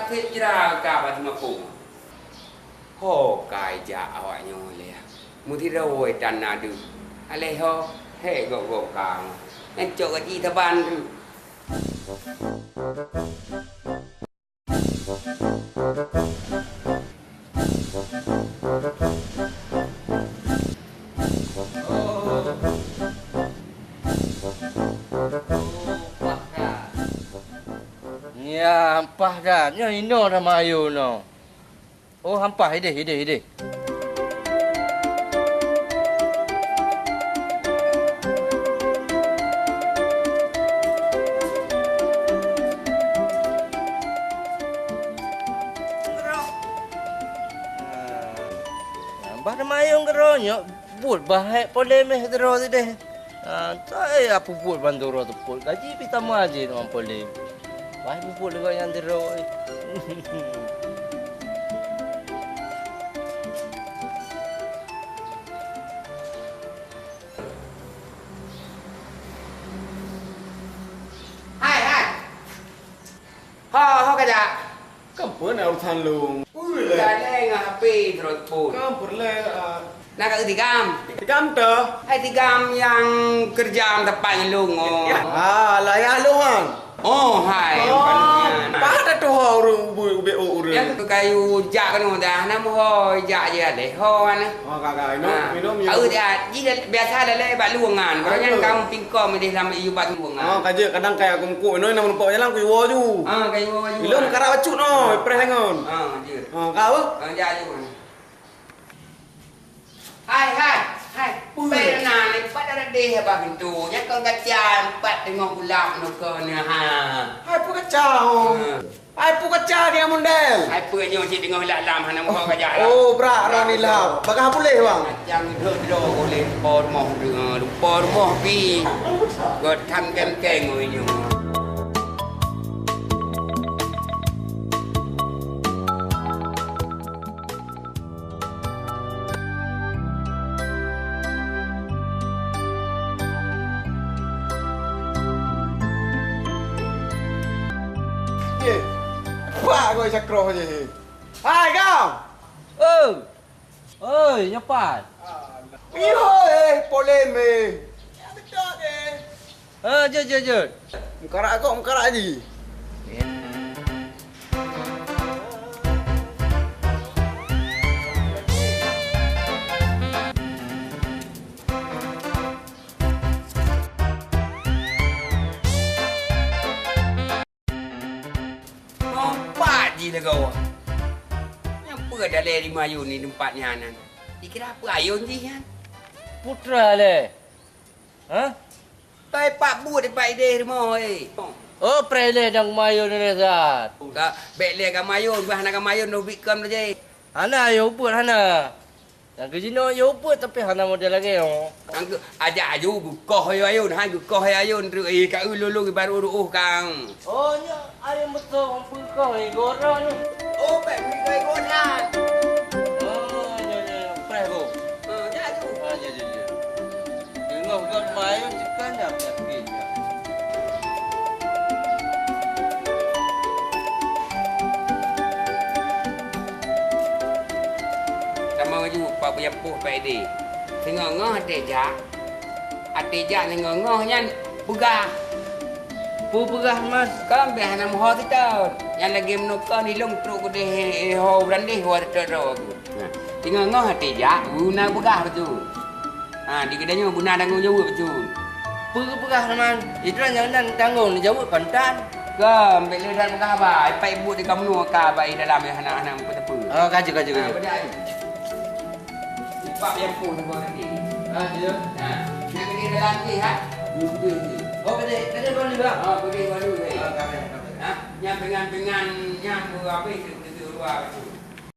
pitra ka ba mapu. Ho kai ja awak nyole. Muti rawoi tan adu. Ale ho he go kang. En cok di taban tu. Ya, hampah dah. Nya ino nama ayu no. Oh, hampah ide. Hampah nama ayu ngero nyo. Buat bahaya polemeh dero deh. Saya apa buat bandoro tu pun. Gaji pita maji no polem. Wah, buat juga yang dero. Hai. Ho ka ja. Kampun au than lung. Ui le. Ja le ngapi terus pun. Kampun le. Nak kat tigam. Tikam te. Hai tigam yang kerja tempatnya lung. Oh. Layak luhan. Oh, hai. Pada tu ho ube ure. Yang kayu jak kan dah nama ho jak je ada. Ho ana. Oh kakak minum ya. Dia biasa ada le bak luangan. Kalau kamu pingkom di dalam iu bak luangan. Oh kaje kadang kayak kumku no nama lupa jalan ku wo ju. Kayu wo. Belum kara bacut no, preh lengon. Dia. Kau? Jak je. Hai. Pena ni pada deh bah pintu. Nya kau kacang empat tengok ulang no ko ni ha. Hai pu kacau. Hai pu kacau dia mundel. Hai pu nyo cik tengok lam hana mo kajak. Oh bra rani lah. Bagah boleh bang. Yang dro boleh por moh pi. God tham keng ngoi nyo. Wah, kau cakroh je. Hai kau. Oi, nyapat. Iyo poleme. Ya betul deh. Jod. Mukarak kau mukarak je. Lah kau. Yang apa dah le di Mayu ni tempatnya nan. Dikira apa ayun je kan? Putra le. Ha? Pai pak bu de pai de rumah oi. Oh, prele dang mayo ni zat. Ka bek le ka Mayu, bah nak ka Mayu no bikam je. Hana yo put hana. Yang kejino yo put tapi hana model lagi yo. Ang ajak aju gukoh ayun, hai gukoh ayun tu ka ululu baru ruuh kang. Oh, nya ayam betul ampu kau ni gorong ni. Oh, bek mi koi gonan. Oh, nya preh go. Ja aju. Ya. Tengok kat mayo cekan dah pergi. Sama aju pak punya puh pai de. Tengok ngoh atejak. Atejak tengok ngoh nyan pegah. Pu pegah mas. Kan be hana moh kita. Yang lagi menukar ni long truk ko de ho brandih ho tero tu. Tengok ngoh atejak guna pegah tu. Di kedainya guna dangung jauh betul. Pu pegah man. Itu yang dan tanggung jauh pantan. Ke ambil le dan pegah ba. Pai buat di kamu ka ba dalam hana petepu. Oh, kaji. Pak yang pun buat ni. Ya. Nak kena dalam ni ha. Oh, kede baru ni bang. Pergi baru ni. Kafe. Yang dengan yang berapa itu luar tu.